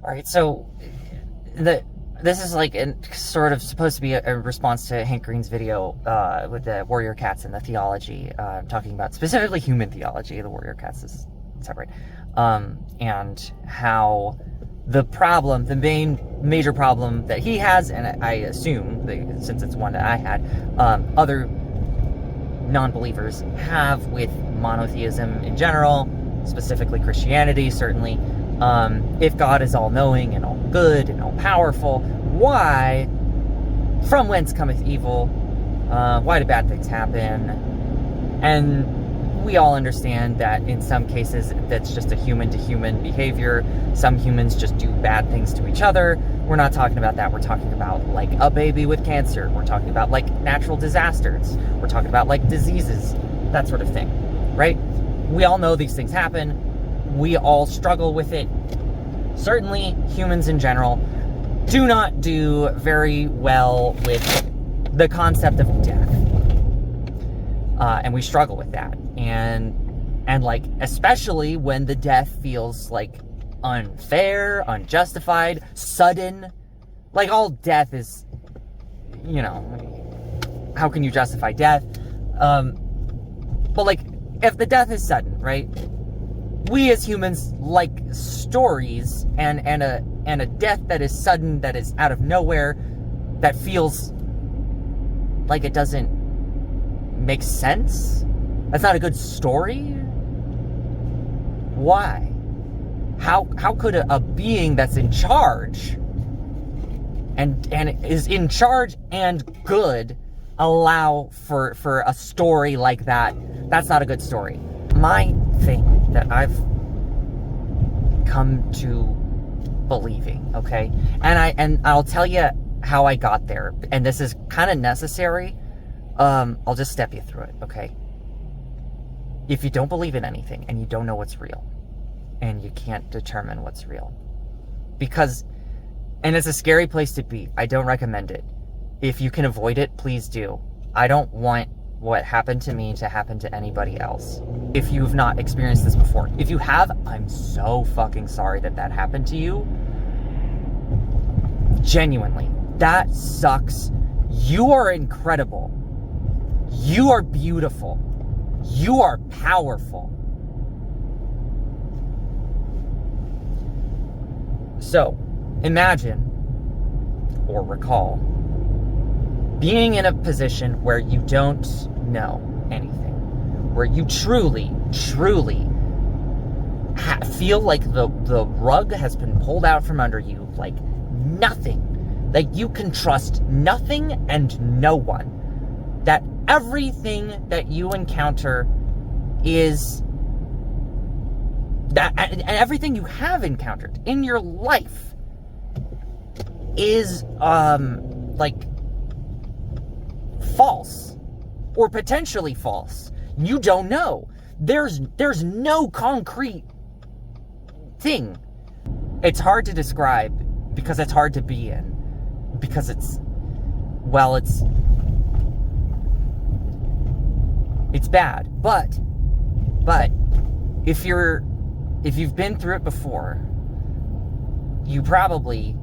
All right, so this is like sort of supposed to be a response to Hank Green's video with the warrior cats and the theology, talking about specifically human theology. The warrior cats is separate, and how the problem, the major problem that he has, and I assume since it's one that I had, other non-believers have with monotheism in general, specifically Christianity, certainly. If God is all-knowing and all-good and all-powerful, why, from whence cometh evil? Why do bad things happen? And we all understand that in some cases that's just a human-to-human behavior. Some humans just do bad things to each other. We're not talking about that. We're talking about like a baby with cancer. We're talking about like natural disasters. We're talking about like diseases, that sort of thing, right? We all know these things happen. We all struggle with it. Certainly, humans in general do not do very well with the concept of death. And we struggle with that. And like, especially when the death feels like unfair, unjustified, sudden. Like, all death is, you know, how can you justify death? But like, if the death is sudden, right? We as humans like stories and a death that is sudden, that is out of nowhere, that feels like it doesn't make sense. That's not a good story. Why? How could a being that's in charge and is in charge and good allow for a story like that? That's not a good story. My thing that I've come to believing, okay? And I'll tell you how I got there, and this is kind of necessary. I'll just step you through it, okay? If you don't believe in anything and you don't know what's real, and you can't determine what's real, and it's a scary place to be. I don't recommend it. If you can avoid it, please do. I don't want what happened to me to happen to anybody else. If you've not experienced this before. If you have, I'm so fucking sorry that happened to you. Genuinely. That sucks. You are incredible. You are beautiful. You are powerful. So, imagine, or recall, being in a position where you don't know anything, where you truly feel like the rug has been pulled out from under you, like nothing, like you can trust nothing and no one, that everything that you encounter is that, and everything you have encountered in your life is like false or potentially false. You don't know. There's no concrete thing. It's hard to describe because it's hard to be in, because it's bad. But if you've been through it before, you probably,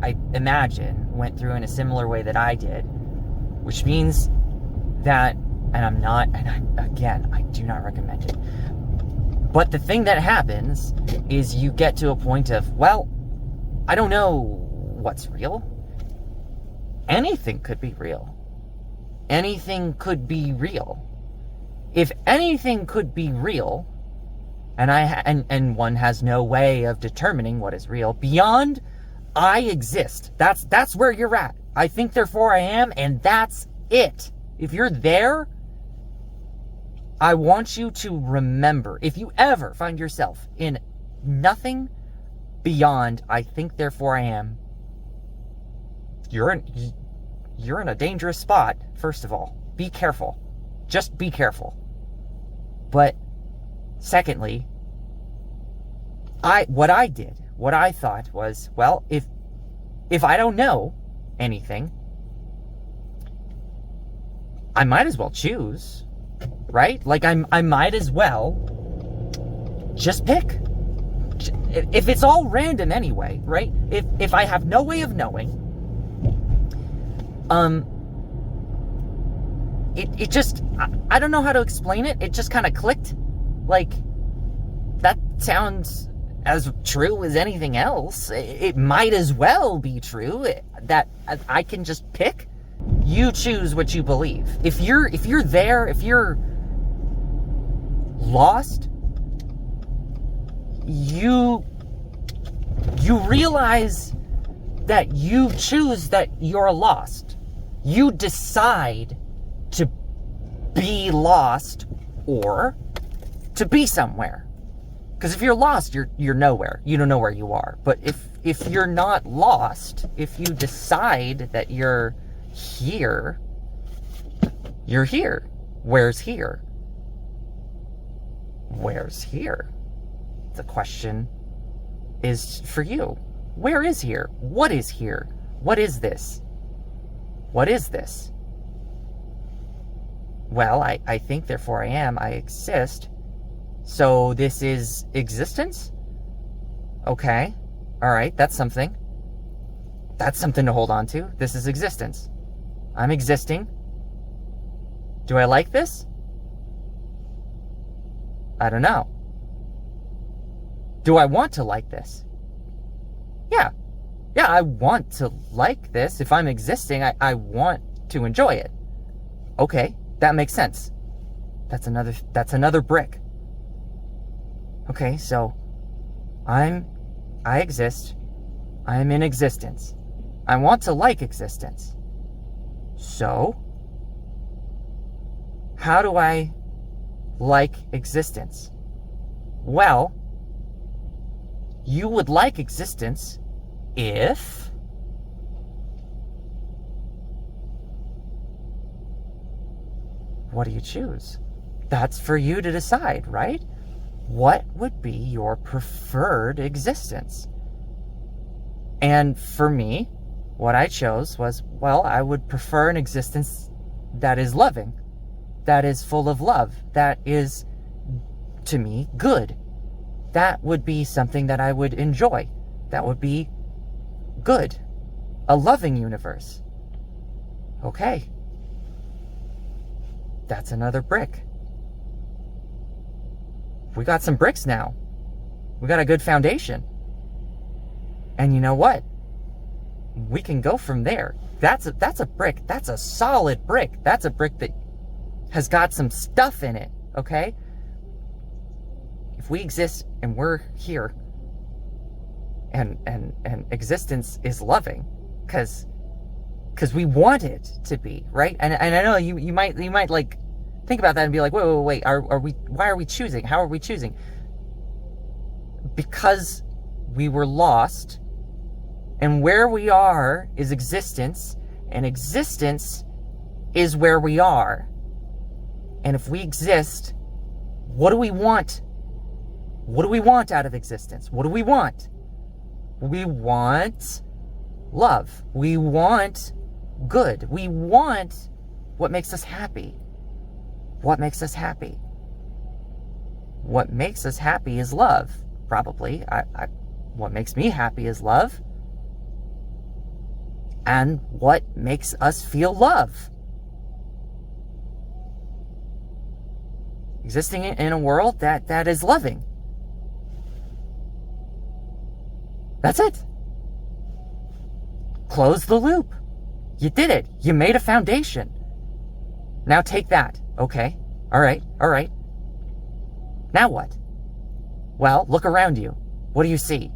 I imagine, went through in a similar way that I did, which means that, and I do not recommend it. But the thing that happens is you get to a point of, well, I don't know what's real. Anything could be real. Anything could be real. If anything could be real, and one has no way of determining what is real beyond I exist. That's where you're at. I think, therefore I am, and that's it. If you're there, I want you to remember, if you ever find yourself in nothing beyond I think, therefore I am, you're in a dangerous spot. First of all, be careful. Just be careful. But secondly, what I thought was, well, if I don't know anything, I might as well choose, right? Like I might as well just pick if it's all random anyway, right? If I have no way of knowing, it just, I don't know how to explain it. It just kind of clicked. Like, that sounds as true as anything else. It might as well be true that I can just pick. You choose what you believe. If you're there, if you're lost, you realize that you choose that you're lost. You decide to be lost or to be somewhere. Because if you're lost, you're nowhere. You don't know where you are. But if you're not lost, if you decide that you're here, you're here. Where's here? Where's here? The question is for you. Where is here? What is here? What is this? What is this? Well, I think, therefore I am, I exist. So this is existence? Okay. All right, that's something. That's something to hold on to. This is existence. I'm existing. Do I like this? I don't know. Do I want to like this? Yeah. Yeah, I want to like this. If I'm existing, I want to enjoy it. Okay, that makes sense. That's another brick. Okay, so I exist. I am in existence. I want to like existence. So, how do I like existence? Well, you would like existence if what do you choose? That's for you to decide, right? What would be your preferred existence? And for me, what I chose was, well, I would prefer an existence that is loving, that is full of love, that is, to me, good. That would be something that I would enjoy. That would be good. A loving universe. Okay. That's another brick. We got some bricks now. We got a good foundation. And you know what? We can go from there. That's a brick. That's a solid brick. That's a brick that has got some stuff in it, okay? If we exist and we're here and existence is loving because we want it to be, right? And I know you might like think about that and be like, wait, why are we choosing? How are we choosing? Because we were lost, and where we are is existence, and existence is where we are. And if we exist, what do we want? What do we want out of existence? What do we want? We want love. We want good. We want what makes us happy. What makes us happy? What makes us happy is love, probably. What makes me happy is love. And what makes us feel love? Existing in a world that is loving. That's it. Close the loop. You did it. You made a foundation. Now take that. Okay. All right. Now what? Well, look around you. What do you see?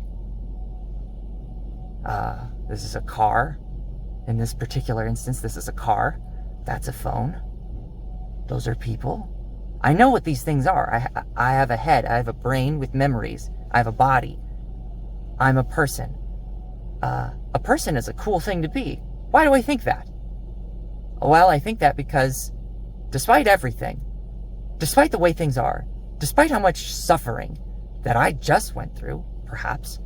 This is a car. In this particular instance, this is a car. That's a phone. Those are people. I know what these things are. I have a head. I have a brain with memories. I have a body. I'm a person. A person is a cool thing to be. Why do I think that? Well, I think that because despite everything, despite the way things are, despite how much suffering that I just went through, perhaps,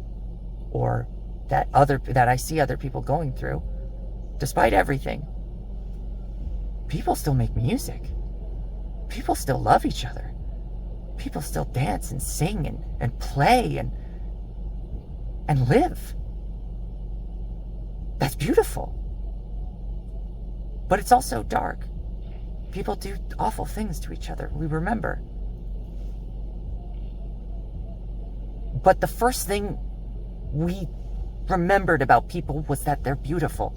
or that I see other people going through, despite everything, people still make music. People still love each other. People still dance and sing and play and live. That's beautiful. But it's also dark. People do awful things to each other. We remember. But the first thing we remembered about people was that they're beautiful.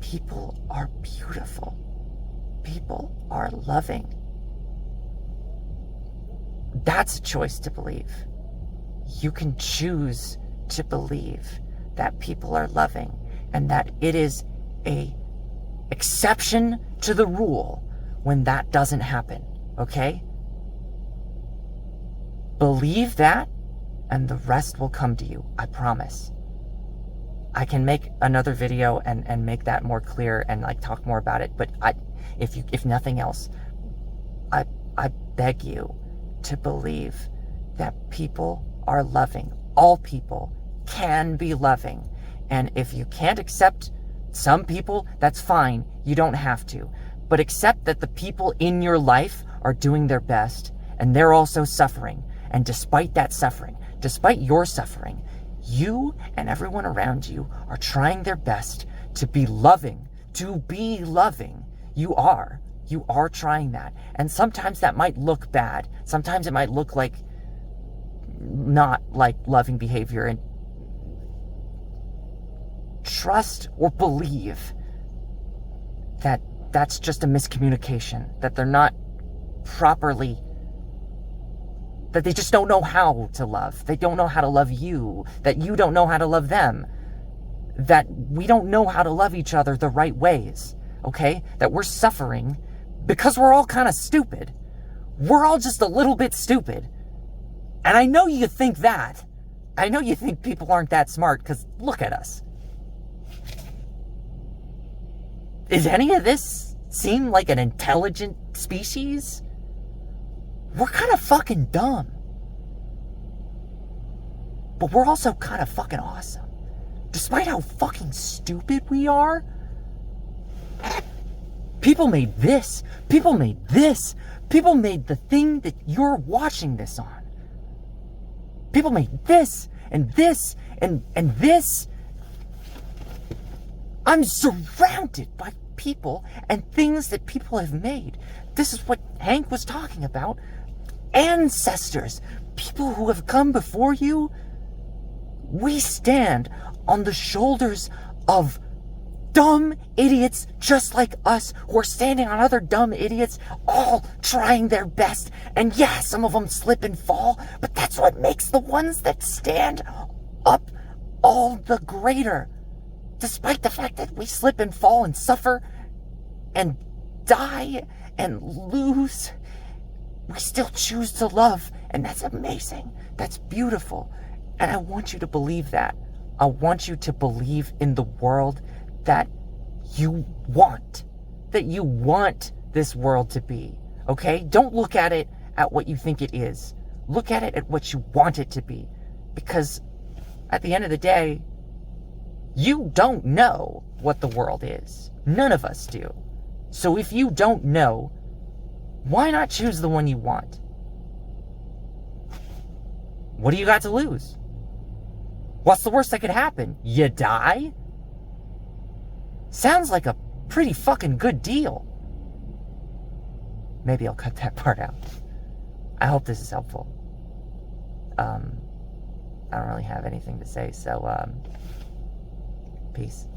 People are beautiful. People are loving. That's a choice to believe. You can choose to believe that people are loving and that it is a exception to the rule when that doesn't happen, okay? Believe that and the rest will come to you, I promise. I can make another video and make that more clear and like talk more about it, but if nothing else, I beg you to believe that people are loving. All people can be loving. And if you can't accept some people, that's fine. You don't have to. But accept that the people in your life are doing their best and they're also suffering. And despite that suffering, despite your suffering, you and everyone around you are trying their best to be loving. To be loving. You are. You are trying that. And sometimes that might look bad. Sometimes it might look like not like loving behavior. And trust or believe that that's just a miscommunication. That they're not properly, that they just don't know how to love. They don't know how to love you. That you don't know how to love them. That we don't know how to love each other the right ways. Okay? That we're suffering because we're all kind of stupid. We're all just a little bit stupid. And I know you think that. I know you think people aren't that smart because look at us. Is any of this seem like an intelligent species? We're kind of fucking dumb. But we're also kind of fucking awesome. Despite how fucking stupid we are, people made this. People made this. People made the thing that you're watching this on. People made this and this and this. I'm surrounded by people and things that people have made. This is what Hank was talking about. Ancestors, people who have come before you. We stand on the shoulders of dumb idiots just like us who are standing on other dumb idiots, all trying their best. And yeah, some of them slip and fall, but that's what makes the ones that stand up all the greater. Despite the fact that we slip and fall and suffer and die and lose, we still choose to love. And that's amazing. That's beautiful. And I want you to believe that. I want you to believe in the world that you want. That you want this world to be. Okay? Don't look at it at what you think it is. Look at it at what you want it to be. Because at the end of the day, you don't know what the world is. None of us do. So if you don't know, why not choose the one you want? What do you got to lose? What's the worst that could happen? You die? Sounds like a pretty fucking good deal. Maybe I'll cut that part out. I hope this is helpful. I don't really have anything to say, so peace.